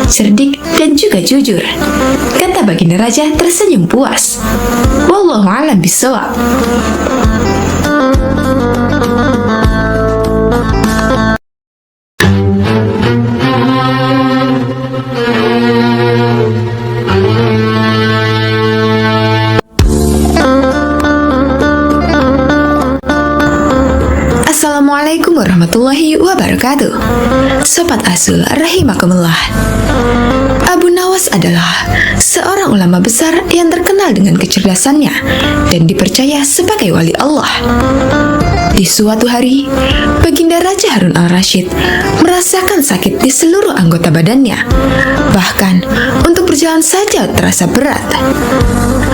Cerdik dan juga jujur," kata Baginda Raja tersenyum puas. Wallahu a'lam bishawab. Assalamualaikum warahmatullahi wabarakatuh. Sobat Azul rahimakumullah. Abu Nawas adalah seorang ulama besar yang terkenal dengan kecerdasannya dan dipercaya sebagai wali Allah. Di suatu hari, Baginda Raja Harun al-Rashid merasakan sakit di seluruh anggota badannya. Bahkan, untuk berjalan saja terasa berat.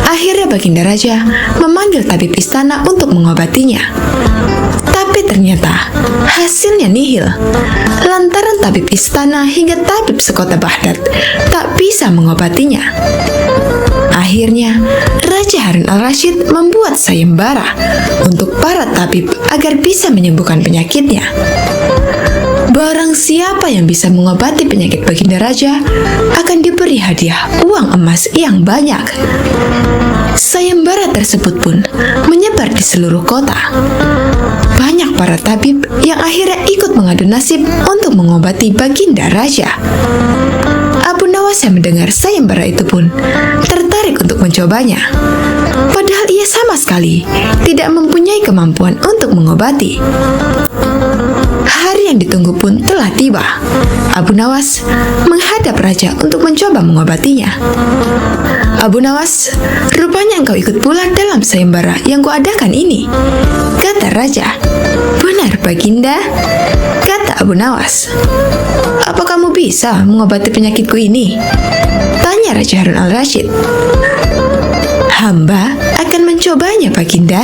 Akhirnya Baginda Raja memanggil tabib istana untuk mengobatinya. Tapi ternyata hasilnya nihil, lantaran tabib istana hingga tabib sekota Baghdad tak bisa mengobatinya. Akhirnya, Raja Harun al-Rashid membuat sayembara untuk para tabib agar bisa menyembuhkan penyakitnya. Barang siapa yang bisa mengobati penyakit Baginda Raja akan diberi hadiah uang emas yang banyak. Sayembara tersebut pun menyebar di seluruh kota. Banyak para tabib yang akhirnya ikut mengadu nasib untuk mengobati Baginda Raja. Abu Nawas yang mendengar sayembara itu pun tertarik untuk mencobanya. Padahal ia sama sekali tidak mempunyai kemampuan untuk mengobati. Hari yang ditunggu pun telah tiba. Abu Nawas menghadap raja untuk mencoba mengobatinya. "Abu Nawas, rupanya engkau ikut pula dalam sayembara yang kuadakan ini," kata raja. "Benar Baginda," kata Abu Nawas. "Apa kamu bisa mengobati penyakitku ini?" tanya Raja Harun al-Rashid. "Hamba akan mencobanya Baginda.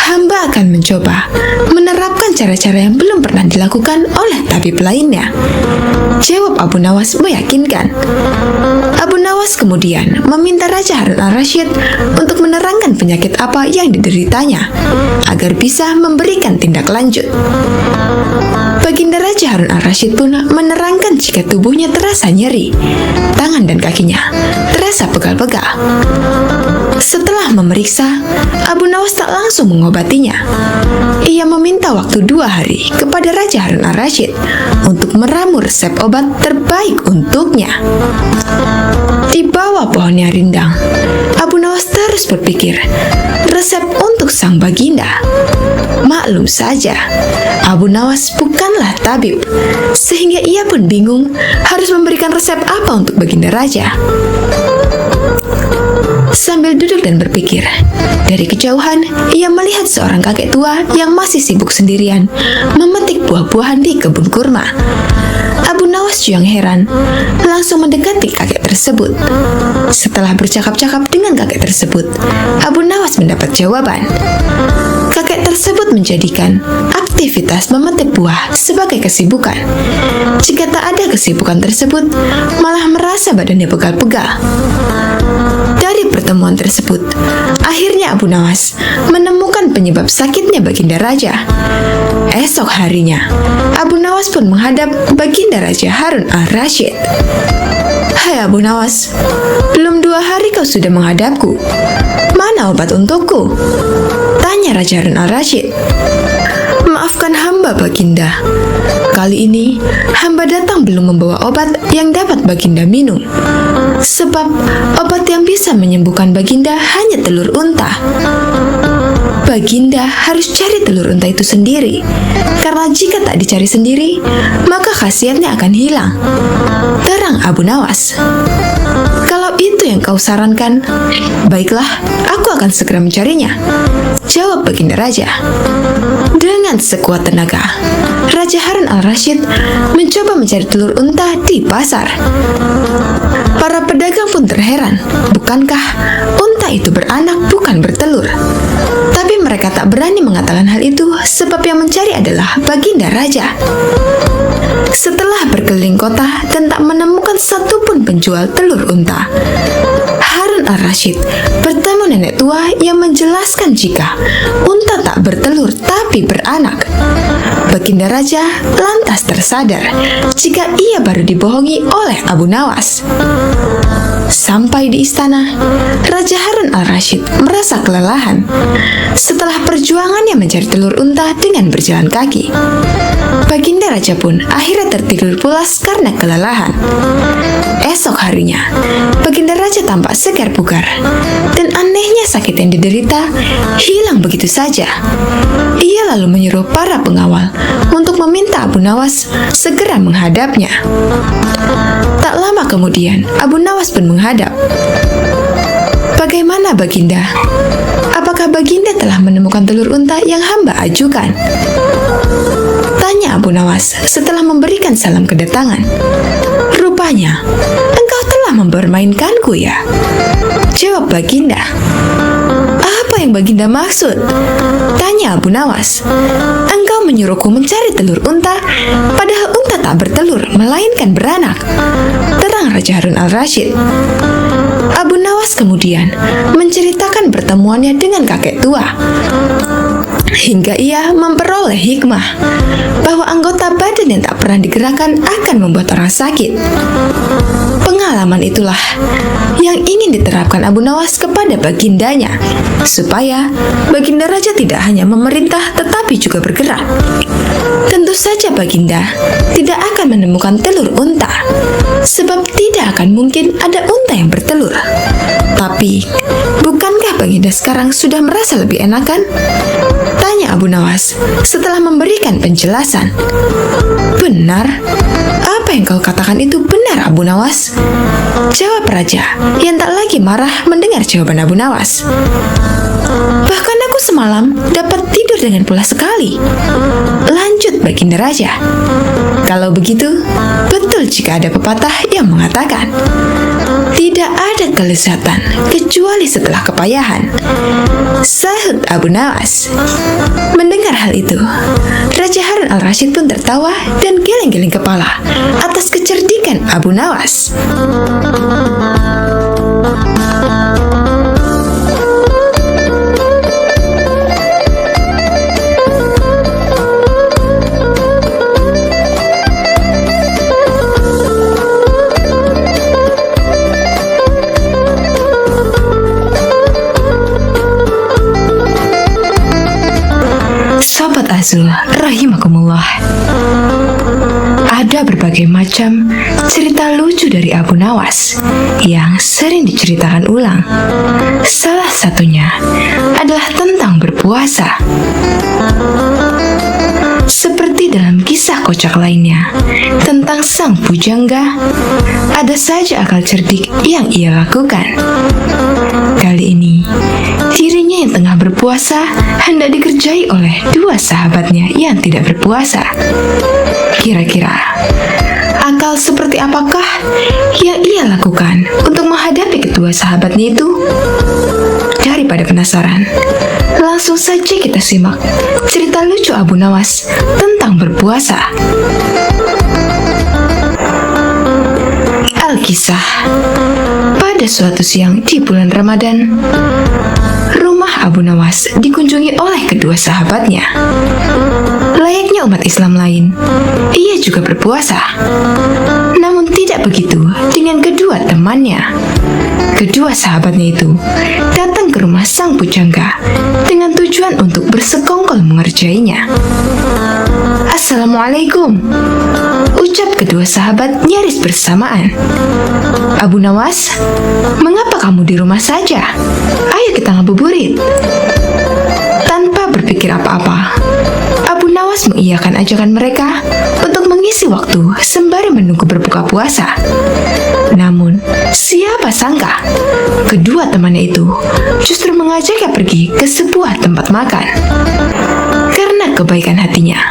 Hamba akan mencoba menerapkan cara-cara yang belum pernah dilakukan oleh tabib lainnya," jawab Abu Nawas meyakinkan. Abu Nawas kemudian meminta Raja Harun al-Rashid untuk menerangkan penyakit apa yang dideritanya agar bisa memberikan tindak lanjut. Baginda Raja Harun al-Rashid pun menerangkan jika tubuhnya terasa nyeri, tangan dan kakinya terasa pegal-pegal. Setelah memeriksa, Abu Nawas tak langsung mengobatinya. Ia meminta waktu 2 hari kepada Raja Harun al-Rashid untuk meramu resep obat terbaik untuknya. Di bawah pohon yang rindang, Abu Nawas terus berpikir resep untuk sang Baginda. Maklum saja, Abu Nawas bukanlah tabib, sehingga ia pun bingung harus memberikan resep apa untuk Baginda Raja. Sambil duduk dan berpikir, dari kejauhan ia melihat seorang kakek tua yang masih sibuk sendirian memetik buah-buahan di kebun kurma. Abu Nawas yang heran langsung mendekati kakek tersebut. Setelah bercakap-cakap dengan kakek tersebut, Abu Nawas mendapat jawaban. Kakek tersebut menjadikan aktivitas memetik buah sebagai kesibukan. Jika tak ada kesibukan tersebut, malah merasa badannya pegal-pegal. Dari pertemuan tersebut, akhirnya Abu Nawas menemukan penyebab sakitnya Baginda Raja. Esok harinya, Abu Nawas pun menghadap Baginda Raja Harun al-Rashid. "Hai Abu Nawas, belum 2 hari kau sudah menghadapku. Mana obat untukku?" tanya Raja Harun al-Rashid. "Maafkan hamba Baginda. Kali ini, hamba datang belum membawa obat yang dapat Baginda minum. Sebab obat yang bisa menyembuhkan Baginda hanya telur unta. Baginda harus cari telur unta itu sendiri, karena jika tak dicari sendiri, maka khasiatnya akan hilang. Terang Abu Nawas. Kalau itu yang kau sarankan, baiklah, aku akan segera mencarinya, jawab Baginda Raja. Dengan sekuat tenaga, Raja Harun al-Rashid mencoba mencari telur unta di pasar. Para pedagang pun terheran, bukankah unta itu beranak bukan bertelur? Tapi mereka tak berani mengatakan hal itu sebab yang mencari adalah Baginda Raja. Setelah berkeliling kota dan tak menemukan satupun penjual telur unta, Harun al-Rashid bertemu nenek tua yang menjelaskan jika unta tak bertelur tapi beranak. Baginda Raja lantas tersadar jika ia baru dibohongi oleh Abu Nawas. Sampai di istana, Raja Harun al-Rashid merasa kelelahan setelah perjuangannya mencari telur unta dengan berjalan kaki. Baginda Raja pun akhirnya tertidur pulas karena kelelahan. Esok harinya, Baginda Raja tampak segar bugar, dan anehnya sakit yang diderita hilang begitu saja. Ia lalu menyuruh para pengawal untuk meminta Abu Nawas segera menghadapnya. Tak lama kemudian, Abu Nawas pun menghadap. Bagaimana Baginda? Apakah Baginda telah menemukan telur unta yang hamba ajukan? Tanya Abu Nawas setelah memberikan salam kedatangan. Rupanya, engkau telah mempermainkanku ya? Jawab Baginda. Apa yang Baginda maksud? Tanya Abu Nawas. Engkau menyuruhku mencari telur unta, padahal unta tak bertelur, melainkan beranak. Terang Raja Harun al-Rashid. Abu Nawas kemudian menceritakan pertemuannya dengan kakek tua, hingga ia memperoleh hikmah bahwa anggota badan yang tak pernah digerakkan akan membuat orang sakit. Pengalaman itulah yang ingin diterapkan Abu Nawas kepada bagindanya, supaya Baginda Raja tidak hanya memerintah tetapi juga bergerak. Tentu saja Baginda tidak akan menemukan telur unta, sebab tidak akan mungkin ada unta yang bertelur. Tapi, bukankah Baginda sekarang sudah merasa lebih enakan? Tanya Abu Nawas setelah memberikan penjelasan. Benar? Apa yang kau katakan itu benar, Abu Nawas? Jawab Raja yang tak lagi marah mendengar jawaban Abu Nawas. Bahkan aku semalam dapat tidur dengan pulas sekali. Lanjut Baginda Raja. Kalau begitu, betul jika ada pepatah yang mengatakan, tidak ada kelezatan kecuali setelah kepayahan, sahut Abu Nawas. Mendengar hal itu, Raja Harun al-Rashid pun tertawa dan geleng-geleng kepala atas kecerdikan Abu Nawas. Sobat Azul rahimakumullah, ada berbagai macam cerita lucu dari Abu Nawas yang sering diceritakan ulang. Salah satunya adalah tentang berpuasa. Seperti dalam kisah kocak lainnya tentang sang pujangga, ada saja akal cerdik yang ia lakukan. Kali ini, dirinya yang tengah berpuasa hendak dikerjai oleh dua sahabatnya yang tidak berpuasa. Kira-kira, akal seperti apakah yang ia lakukan untuk menghadapi kedua sahabatnya itu? Daripada penasaran, langsung saja kita simak cerita lucu Abu Nawas tentang berpuasa. Alkisah. Pada suatu siang di bulan Ramadan, rumah Abu Nawas dikunjungi oleh kedua sahabatnya. Layaknya umat Islam lain, ia juga berpuasa. Namun tidak begitu dengan kedua temannya. Kedua sahabatnya itu datang ke rumah sang pujangga dengan tujuan untuk bersekongkol mengerjainya. "Assalamualaikum," ucap kedua sahabat nyaris bersamaan. "Abu Nawas, mengapa kamu di rumah saja? Ayo kita ngabuburit." Tanpa berpikir apa-apa, Abu Nawas mengiyakan ajakan mereka untuk mengisi waktu sembari menunggu berbuka puasa. Namun, siapa sangka kedua temannya itu justru mengajaknya pergi ke sebuah tempat makan. Karena kebaikan hatinya,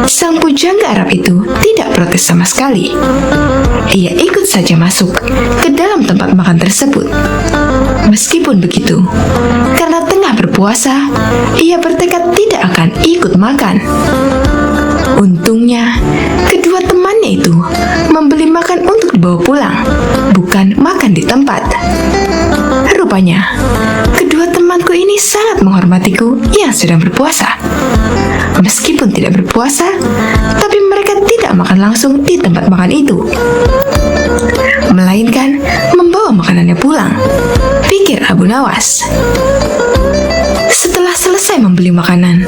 sang pujangga Arab itu tidak protes sama sekali. Ia ikut saja masuk ke dalam tempat makan tersebut. Meskipun begitu, karena tengah berpuasa, ia bertekad tidak akan ikut makan. Untungnya, kedua temannya itu membeli makan untuk dibawa pulang, bukan makan di tempat. Rupanya, kedua temanku ini sangat menghormatiku yang sedang berpuasa. Meskipun tidak berpuasa, tapi mereka tidak makan langsung di tempat makan itu, melainkan membawa makanannya pulang, pikir Abu Nawas. Setelah selesai membeli makanan,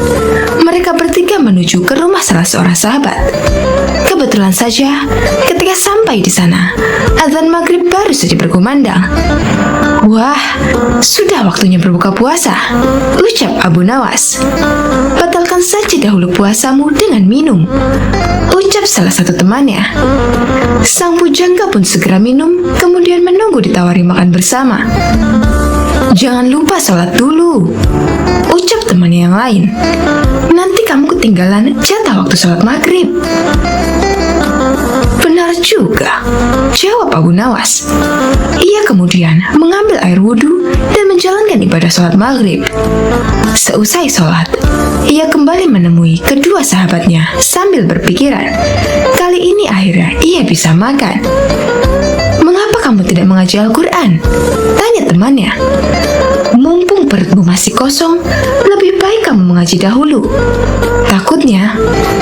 mereka bertiga menuju ke rumah salah seorang sahabat. Kebetulan saja, ketika sampai di sana, azan maghrib baru saja berkumandang. "Wah, sudah waktunya berbuka puasa," ucap Abu Nawas. "Batalkan saja dahulu puasamu dengan minum," ucap salah satu temannya. Sang pujangga pun segera minum, kemudian menunggu ditawari makan bersama. "Jangan lupa sholat dulu," ucap temannya yang lain. "Nanti kamu ketinggalan jatah waktu sholat maghrib." "Benar juga," jawab Abu Nawas. Ia kemudian mengambil air wudhu dan menjalankan ibadah sholat maghrib. Seusai sholat, ia kembali menemui kedua sahabatnya sambil berpikiran, kali ini akhirnya ia bisa makan. "Mengapa kamu tidak mengaji Al-Quran?" tanya temannya. "Mumpung perutmu masih kosong, lebih baik kamu mengaji dahulu. Takutnya,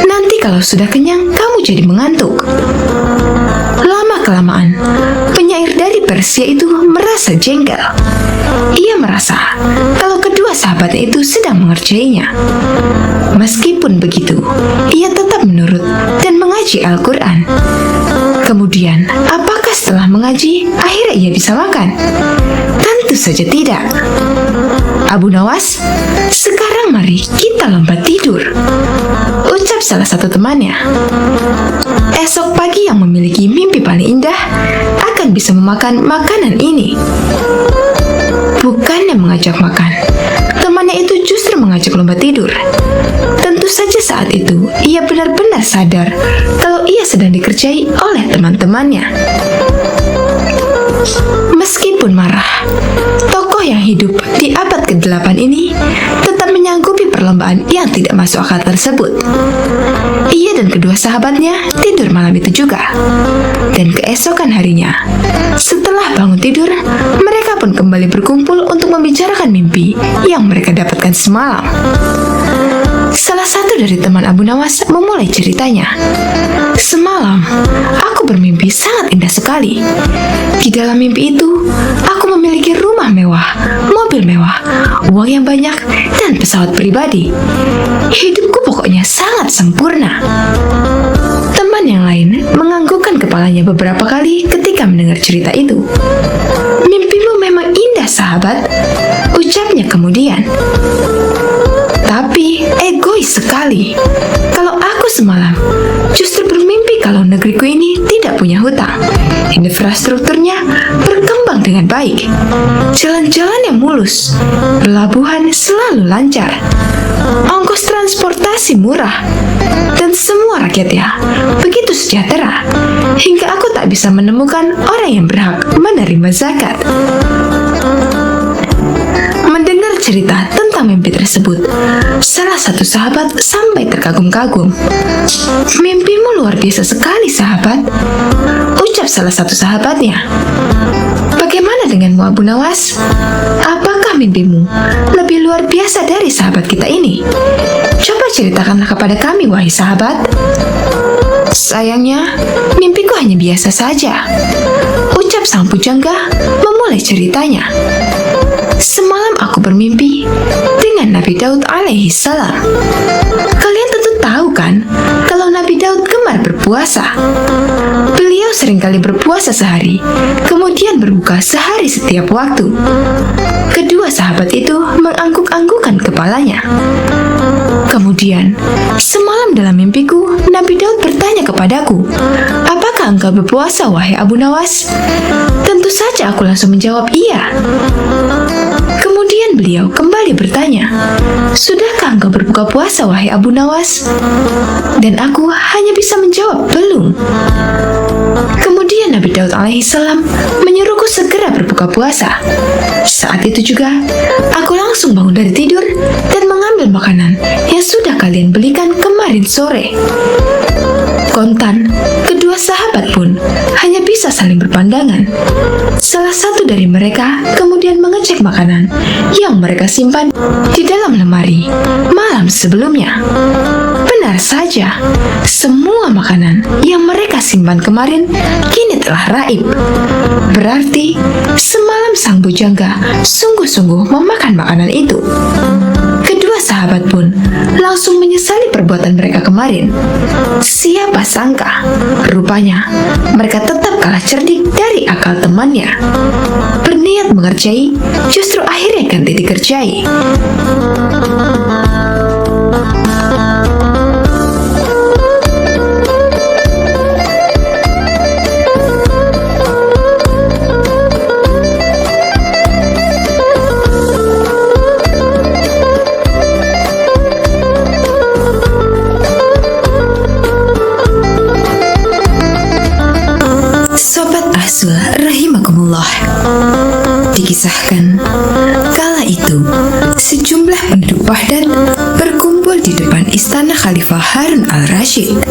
nanti kalau sudah kenyang, kamu jadi mengantuk." Lama-kelamaan, penyair dari Persia itu merasa jengkel. Ia merasa kalau kedua sahabatnya itu sedang mengerjainya. Meskipun begitu, ia tetap menurut dan mengaji Al-Quran. Kemudian, apakah setelah mengaji, akhirnya ia bisa makan? Tentu saja tidak. "Abu Nawas, sekarang mari kita lompat tidur," ucap salah satu temannya. "Esok pagi yang memiliki mimpi paling indah akan bisa memakan makanan ini." Bukannya mengajak makan, temannya itu justru mengajak lompat tidur. Tentu saja saat itu ia benar-benar sadar kalau ia sedang dikerjai oleh teman-temannya. Meskipun marah, tokoh yang hidup di abad ke-8 ini tetap menyanggupi perlombaan yang tidak masuk akal tersebut. Ia dan kedua sahabatnya tidur malam itu juga. Dan keesokan harinya, setelah bangun tidur, mereka pun kembali berkumpul untuk membicarakan mimpi yang mereka dapatkan semalam. Salah satu dari teman Abu Nawas memulai ceritanya. "Semalam, aku bermimpi sangat indah sekali. Di dalam mimpi itu, aku memiliki rumah mewah, mobil mewah, uang yang banyak, dan pesawat pribadi. Hidupku pokoknya sangat sempurna." Teman yang lain menganggukkan kepalanya beberapa kali ketika mendengar cerita itu. "Mimpimu memang indah, sahabat," ucapnya kemudian. "Tapi egois sekali. Kalau aku semalam justru bermimpi kalau negeriku ini tidak punya hutang. Infrastrukturnya berkembang dengan baik. Jalan-jalannya mulus. Pelabuhan selalu lancar. Ongkos transportasi murah. Dan semua rakyatnya begitu sejahtera. Hingga aku tak bisa menemukan orang yang berhak menerima zakat." Mendengar cerita tentang mimpi tersebut, salah satu sahabat sampai terkagum-kagum. "Mimpimu luar biasa sekali, sahabat," ucap salah satu sahabatnya. "Bagaimana denganmu, Abu Nawas? Apakah mimpimu lebih luar biasa dari sahabat kita ini? Coba ceritakanlah kepada kami, wahai sahabat." "Sayangnya, mimpiku hanya biasa saja," ucap sang pujangga memulai ceritanya. "Semalam aku bermimpi dengan Nabi Daud alaihi salam. Kalian tentu tahu kan kalau Nabi berpuasa. Beliau seringkali berpuasa sehari, kemudian berbuka sehari setiap waktu. Kedua sahabat itu mengangguk-anggukkan kepalanya. Kemudian, semalam dalam mimpiku, Nabi Daud bertanya kepadaku, "Apakah engkau berpuasa, wahai Abu Nawas?" Tentu saja aku langsung menjawab iya. Kemudian beliau kembali bertanya, "Sudahkah engkau berbuka puasa, wahai Abu Nawas?" Dan aku hanya bisa menjawab belum. Kemudian Nabi Daud alaihissalam menyuruhku segera berbuka puasa. Saat itu juga, aku langsung bangun dari tidur dan mengambil makanan yang sudah kalian belikan kemarin sore. Kontan, kedua sahabat pun hanya bisa saling berpandangan. Salah satu dari mereka kemudian mengecek makanan yang mereka simpan di dalam lemari malam sebelumnya. Benar saja, semua makanan yang mereka simpan kemarin kini telah raib. Berarti semalam sang bujangga sungguh-sungguh memakan makanan itu. Kedua sahabat pun langsung menyesali perbuatan mereka kemarin. Siapa sangka, rupanya mereka tetap kalah cerdik dari akal temannya. Berniat mengerjai, justru akhirnya ganti dikerjai. Rahimakumullah. Dikisahkan, kala itu sejumlah penduduk Baghdad berkumpul di depan istana Khalifah Harun al-Rashid.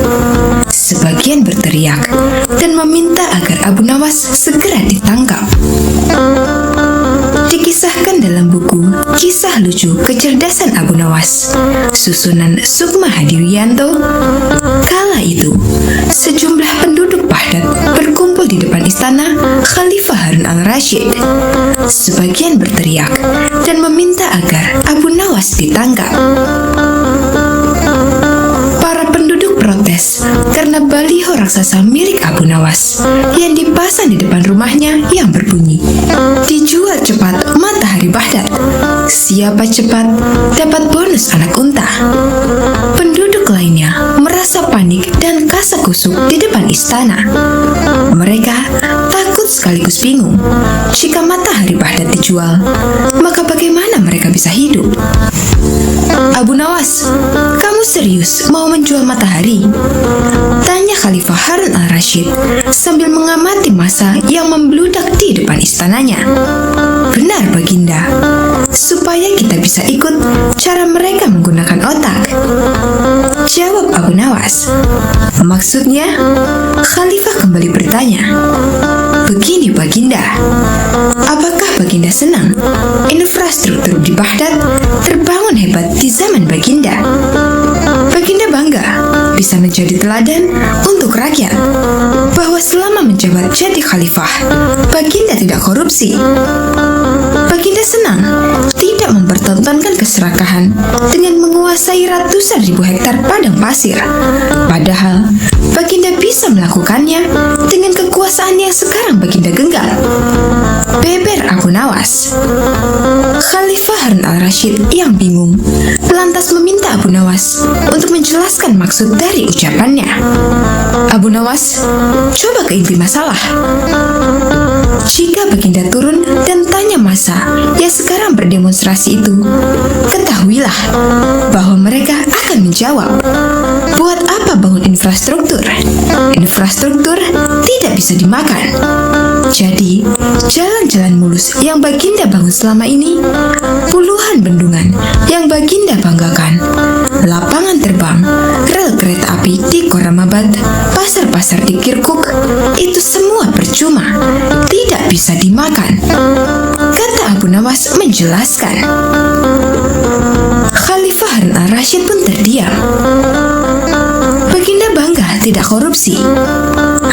Sebagian berteriak dan meminta agar Abu Nawas segera ditangkap. Dikisahkan dalam buku Kisah Lucu Kecerdasan Abu Nawas, susunan Sukma Hadiwiyanto, kala itu sejumlah penduduk Baghdad berkumpul di depan istana Khalifah Harun al-Rashid. Sebagian berteriak dan meminta agar Abu Nawas ditangkap. Para penduduk protes karena baliho raksasa milik Abu Nawas yang dipasang di depan rumahnya yang berbunyi, "Dijual cepat matahari Baghdad. Siapa cepat dapat bonus anak unta." Penduduk lainnya merasa panik dan kasak-kusuk di depan istana. Mereka takut sekaligus bingung. Jika matahari Baghdad dijual, maka bagaimana mereka bisa hidup? "Abu Nawas, kamu serius mau menjual matahari?" tanya Khalifah Harun al-Rashid sambil mengamati massa yang membludak di depan istananya. "Benar, Baginda. Supaya kita bisa ikut cara mereka menggunakan otak," jawab Abu Nawas. "Maksudnya?" Khalifah kembali bertanya. "Begini, Baginda. Apakah Baginda senang infrastruktur di Baghdad terbangun hebat di zaman Baginda? Baginda bangga bisa menjadi teladan untuk rakyat bahwa selama menjabat jadi khalifah, Baginda tidak korupsi. Baginda senang tidak mempertontonkan keserakahan dengan menguasai ratusan ribu hektar padang pasir. Padahal Baginda bisa melakukannya dengan kekuasaan yang sekarang Baginda genggam." Beber Abu Nawas. Khalifah Harun al-Rashid yang bingung lantas meminta Abu Nawas untuk menjelaskan maksud dari ucapannya. "Abu Nawas, coba ke inti masalah. Jika Baginda turun dan tanya massa yang sekarang berdemonstrasi itu, ketahuilah bahwa mereka akan menjawab, 'Buat apa bangun infrastruktur? Infrastruktur tidak bisa dimakan.' Jadi, jalan-jalan mulus yang Baginda bangun selama ini, puluhan bendungan yang Baginda banggakan, lapangan terbang, rel kereta api di Koramabad, pasar-pasar di Kirkuk, itu semua percuma, tidak bisa dimakan," kata Abu Nawas menjelaskan. Khalifah Harun al-Rashid pun terdiam. Baginda bangga tidak korupsi.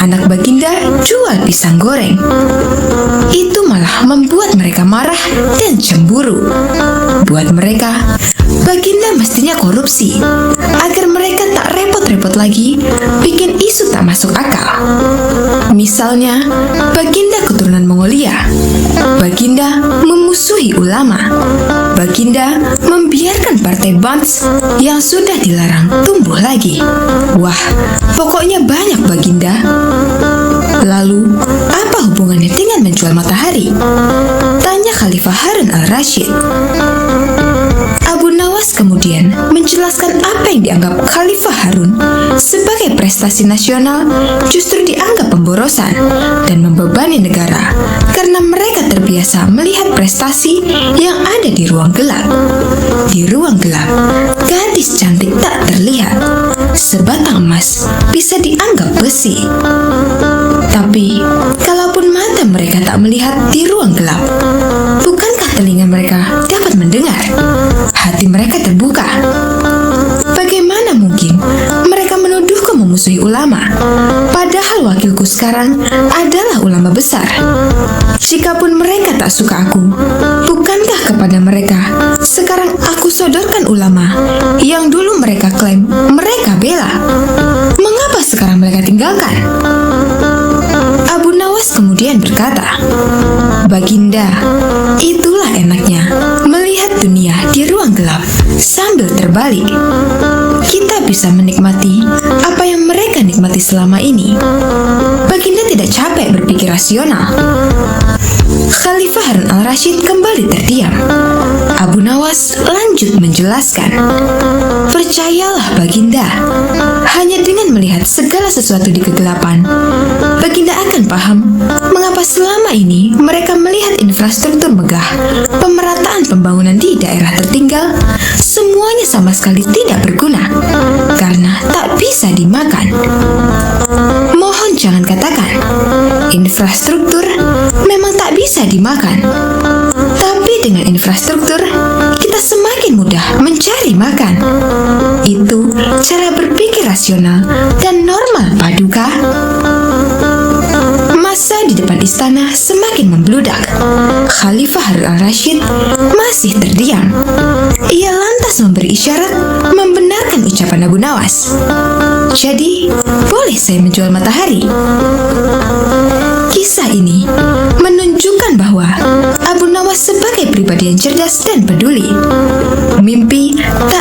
Anak Baginda jual pisang goreng. Itu malah membuat mereka marah dan cemburu. Buat mereka, Baginda mestinya korupsi agar mereka tak repot repot-repot lagi bikin isu tak masuk akal. Misalnya, Baginda keturunan Mongolia. Baginda memusuhi ulama. Baginda membiarkan partai Bants yang sudah dilarang tumbuh lagi. Wah, pokoknya banyak Baginda. Lalu, apa hubungannya dengan menjual matahari? Tanya Khalifah Harun al-Rashid. Abu Nawas kemudian menjelaskan apa yang dianggap Khalifah Harun sebagai prestasi nasional justru dianggap pemborosan dan membebani negara karena mereka terbiasa melihat prestasi yang ada di ruang gelap. Di ruang gelap, gadis cantik tak terlihat. Sebatang emas bisa dianggap besi. Tapi, kalaupun mata mereka tak melihat di ruang gelap, bukankah telinga mereka dapat mendengar? Hati mereka terbuka. Bagaimana mungkin mereka menuduhku memusuhi ulama, padahal wakilku sekarang adalah ulama besar? Jikapun mereka tak suka aku, bukankah kepada mereka sekarang aku sodorkan ulama yang dulu mereka klaim mereka bela? Mengapa sekarang mereka tinggalkan? Abu Nawas kemudian berkata, Baginda, itulah enaknya melihat dunia di ruang gelap sambil terbalik. Kita bisa menikmati apa yang mereka nikmati selama ini. Baginda tidak capek berpikir rasional. Khalifah Harun al-Rashid kembali terdiam. Abu Nawas lanjut menjelaskan, percayalah Baginda, hanya dengan melihat segala sesuatu di kegelapan, Baginda akan paham mengapa selama ini mereka melihat infrastruktur megah, pemerataan pembangunan di daerah tertinggal, semuanya sama sekali tidak berguna, karena tak bisa dimakan. Mohon jangan katakan, infrastruktur memang tak bisa dimakan. Tapi dengan infrastruktur, kita semakin mudah mencari makan. Itu cara berpikir rasional dan normal, Paduka. Masa di depan istana semakin membludak. Khalifah Harun al-Rashid masih terdiam. Ia lantas memberi isyarat membenarkan ucapan Abu Nawas. Jadi, boleh saya menjual matahari? Kisah ini menunjukkan bahwa Abu Nawas sebagai pribadi yang cerdas dan peduli. Mimpi tak